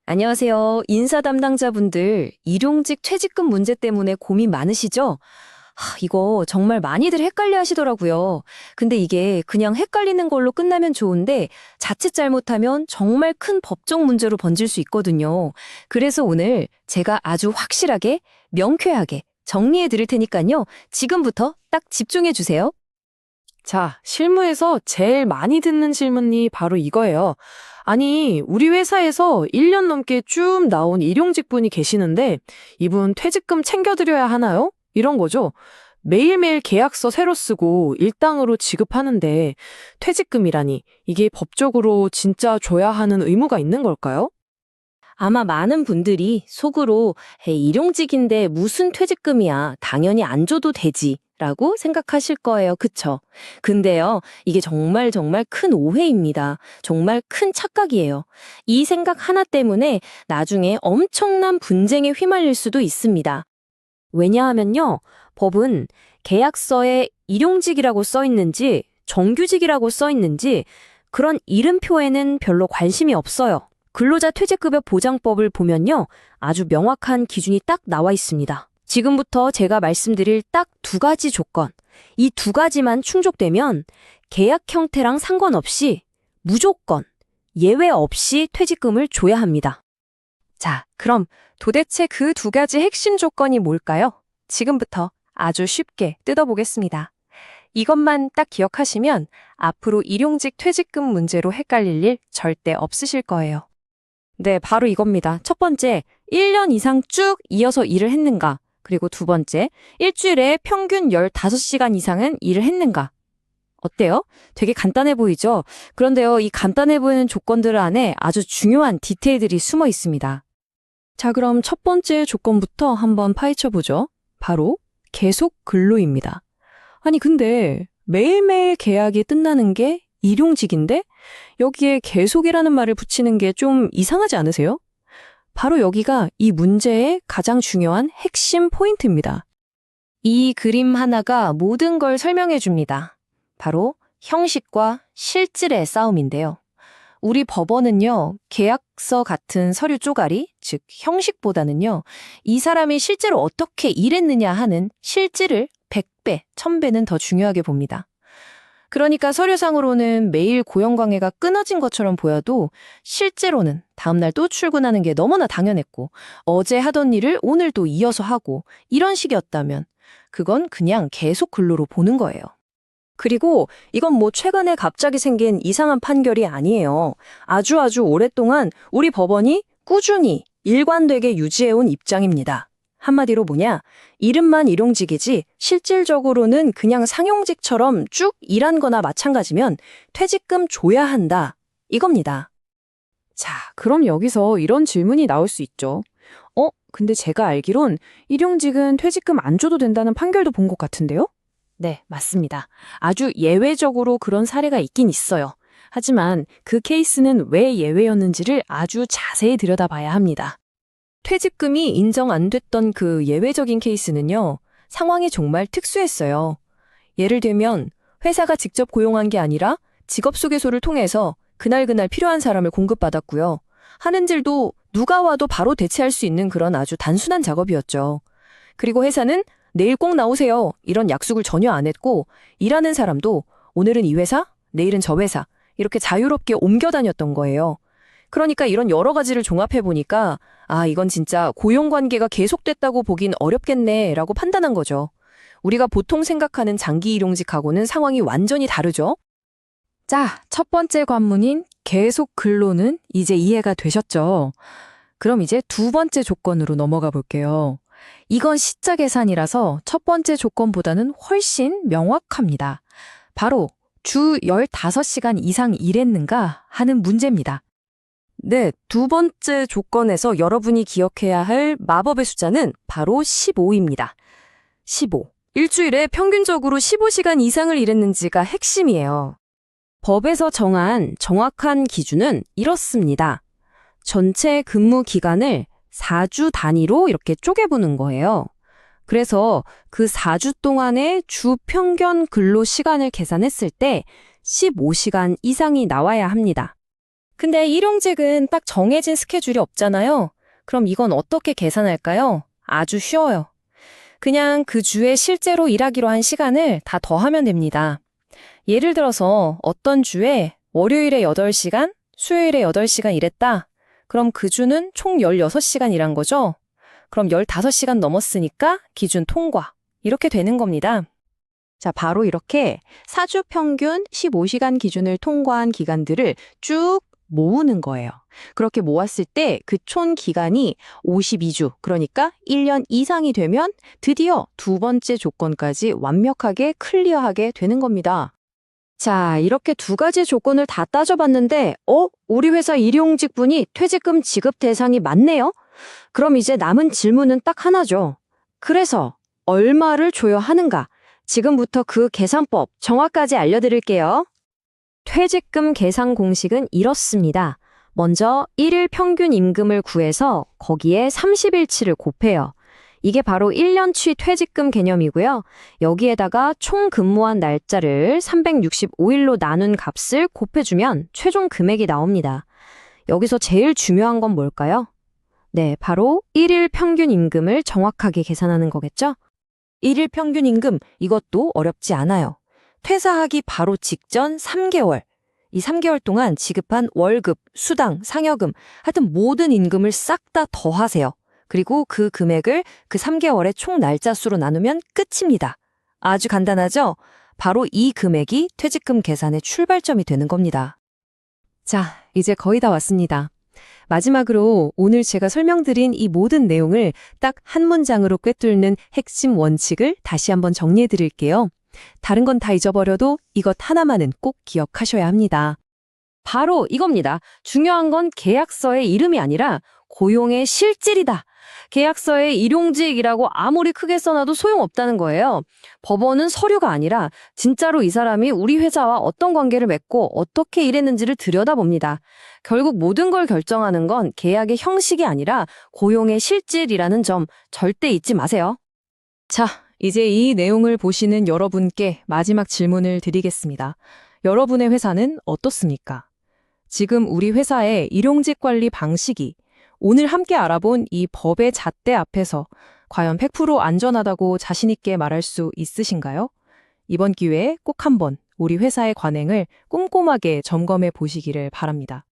안녕하세요. 인사 담당자분들, 일용직 퇴직금 문제 때문에 고민 많으시죠? 이거 정말 많이들 헷갈려 하시더라고요. 근데 이게 그냥 헷갈리는 걸로 끝나면 좋은데 자칫 잘못하면 정말 큰 법적 문제로 번질 수 있거든요. 그래서 오늘 제가 아주 확실하게, 명쾌하게 정리해 드릴 테니까요. 지금부터 딱 집중해 주세요. 자, 실무에서 제일 많이 듣는 질문이 바로 이거예요. 아니, 우리 회사에서 1년 넘게 쭉 나온 일용직 분이 계시는데 이분 퇴직금 챙겨드려야 하나요? 이런 거죠. 매일매일 계약서 새로 쓰고 일당으로 지급하는데 퇴직금이라니 이게 법적으로 진짜 줘야 하는 의무가 있는 걸까요? 아마 많은 분들이 속으로 에이, 일용직인데 무슨 퇴직금이야. 당연히 안 줘도 되지. 라고 생각하실 거예요. 그쵸? 근데요, 이게 정말 큰 오해입니다. 정말 큰 착각이에요. 이 생각 하나 때문에 나중에 엄청난 분쟁에 휘말릴 수도 있습니다. 왜냐하면요, 법은 계약서에 일용직이라고 써 있는지 정규직이라고 써 있는지 그런 이름표에는 별로 관심이 없어요. 근로자 퇴직급여 보장법을 보면요, 아주 명확한 기준이 딱 나와 있습니다. 지금부터 제가 말씀드릴 딱 두 가지 조건, 이 두 가지만 충족되면 계약 형태랑 상관없이 무조건 예외 없이 퇴직금을 줘야 합니다. 자, 그럼 도대체 그 두 가지 핵심 조건이 뭘까요? 지금부터 아주 쉽게 뜯어보겠습니다. 이것만 딱 기억하시면 앞으로 일용직 퇴직금 문제로 헷갈릴 일 절대 없으실 거예요. 네, 바로 이겁니다. 첫 번째, 1년 이상 쭉 이어서 일을 했는가? 그리고 두 번째, 일주일에 평균 15시간 이상은 일을 했는가? 어때요? 되게 간단해 보이죠? 그런데요, 이 간단해 보이는 조건들 안에 아주 중요한 디테일들이 숨어 있습니다. 자, 그럼 첫 번째 조건부터 한번 파헤쳐 보죠. 바로 계속 근로입니다. 아니, 근데 매일매일 계약이 끝나는 게 일용직인데 여기에 계속이라는 말을 붙이는 게 좀 이상하지 않으세요? 바로 여기가 이 문제의 가장 중요한 핵심 포인트입니다. 이 그림 하나가 모든 걸 설명해 줍니다. 바로 형식과 실질의 싸움인데요. 우리 법원은요, 계약서 같은 서류 쪼가리, 즉 형식보다는요, 이 사람이 실제로 어떻게 일했느냐 하는 실질을 100배, 1000배는 더 중요하게 봅니다. 그러니까 서류상으로는 매일 고용관계가 끊어진 것처럼 보여도 실제로는 다음날 또 출근하는 게 너무나 당연했고 어제 하던 일을 오늘 또 이어서 하고 이런 식이었다면 그건 그냥 계속 근로로 보는 거예요. 그리고 이건 뭐 최근에 갑자기 생긴 이상한 판결이 아니에요. 아주 오랫동안 우리 법원이 꾸준히 일관되게 유지해온 입장입니다. 한마디로 뭐냐? 이름만 일용직이지 실질적으로는 그냥 상용직처럼 쭉 일한 거나 마찬가지면 퇴직금 줘야 한다. 이겁니다. 자, 그럼 여기서 이런 질문이 나올 수 있죠. 근데 제가 알기론 일용직은 퇴직금 안 줘도 된다는 판결도 본 것 같은데요? 네, 맞습니다. 아주 예외적으로 그런 사례가 있긴 있어요. 하지만 그 케이스는 왜 예외였는지를 아주 자세히 들여다봐야 합니다. 퇴직금이 인정 안 됐던 그 예외적인 케이스는요, 상황이 정말 특수했어요. 예를 들면 회사가 직접 고용한 게 아니라 직업소개소를 통해서 그날 필요한 사람을 공급받았고요. 하는 일도 누가 와도 바로 대체할 수 있는 그런 아주 단순한 작업이었죠. 그리고 회사는 내일 꼭 나오세요. 이런 약속을 전혀 안 했고 일하는 사람도 오늘은 이 회사, 내일은 저 회사 이렇게 자유롭게 옮겨 다녔던 거예요. 그러니까 이런 여러 가지를 종합해 보니까 이건 진짜 고용관계가 계속됐다고 보긴 어렵겠네라고 판단한 거죠. 우리가 보통 생각하는 장기 일용직하고는 상황이 완전히 다르죠. 자, 첫 번째 관문인 계속 근로는 이제 이해가 되셨죠? 그럼 이제 두 번째 조건으로 넘어가 볼게요. 이건 시자 계산이라서 첫 번째 조건보다는 훨씬 명확합니다. 바로 주 15시간 이상 일했는가 하는 문제입니다. 네, 두 번째 조건에서 여러분이 기억해야 할 마법의 숫자는 바로 15입니다. 15. 일주일에 평균적으로 15시간 이상을 일했는지가 핵심이에요. 법에서 정한 정확한 기준은 이렇습니다. 전체 근무 기간을 4주 단위로 이렇게 쪼개보는 거예요. 그래서 그 4주 동안의 주 평균 근로 시간을 계산했을 때 15시간 이상이 나와야 합니다. 근데 일용직은 딱 정해진 스케줄이 없잖아요. 그럼 이건 어떻게 계산할까요? 아주 쉬워요. 그냥 그 주에 실제로 일하기로 한 시간을 다 더하면 됩니다. 예를 들어서 어떤 주에 월요일에 8시간, 수요일에 8시간 일했다. 그럼 그 주는 총 16시간 일한 거죠? 그럼 15시간 넘었으니까 기준 통과. 이렇게 되는 겁니다. 자, 바로 이렇게 사주 평균 15시간 기준을 통과한 기간들을 쭉 모으는 거예요. 그렇게 모았을 때 그 총 기간이 52주, 그러니까 1년 이상이 되면 드디어 두 번째 조건까지 완벽하게 클리어하게 되는 겁니다. 자, 이렇게 두 가지 조건을 다 따져봤는데, 우리 회사 일용직분이 퇴직금 지급 대상이 맞네요? 그럼 이제 남은 질문은 딱 하나죠. 그래서 얼마를 줘야 하는가? 지금부터 그 계산법 정확까지 알려드릴게요. 퇴직금 계산 공식은 이렇습니다. 먼저 1일 평균 임금을 구해서 거기에 30일치를 곱해요. 이게 바로 1년치 퇴직금 개념이고요. 여기에다가 총 근무한 날짜를 365일로 나눈 값을 곱해주면 최종 금액이 나옵니다. 여기서 제일 중요한 건 뭘까요? 네, 바로 1일 평균 임금을 정확하게 계산하는 거겠죠? 1일 평균 임금, 이것도 어렵지 않아요. 퇴사하기 바로 직전 3개월. 이 3개월 동안 지급한 월급, 수당, 상여금, 하여튼 모든 임금을 싹 다 더하세요. 그리고 그 금액을 그 3개월의 총 날짜 수로 나누면 끝입니다. 아주 간단하죠? 바로 이 금액이 퇴직금 계산의 출발점이 되는 겁니다. 자, 이제 거의 다 왔습니다. 마지막으로 오늘 제가 설명드린 이 모든 내용을 딱 한 문장으로 꿰뚫는 핵심 원칙을 다시 한번 정리해 드릴게요. 다른 건 다 잊어버려도 이것 하나만은 꼭 기억하셔야 합니다. 바로 이겁니다. 중요한 건 계약서의 이름이 아니라 고용의 실질이다. 계약서에 일용직이라고 아무리 크게 써놔도 소용없다는 거예요. 법원은 서류가 아니라 진짜로 이 사람이 우리 회사와 어떤 관계를 맺고 어떻게 일했는지를 들여다봅니다. 결국 모든 걸 결정하는 건 계약의 형식이 아니라 고용의 실질이라는 점 절대 잊지 마세요. 자, 이제 이 내용을 보시는 여러분께 마지막 질문을 드리겠습니다. 여러분의 회사는 어떻습니까? 지금 우리 회사의 일용직 관리 방식이 오늘 함께 알아본 이 법의 잣대 앞에서 과연 100% 안전하다고 자신 있게 말할 수 있으신가요? 이번 기회에 꼭 한번 우리 회사의 관행을 꼼꼼하게 점검해 보시기를 바랍니다.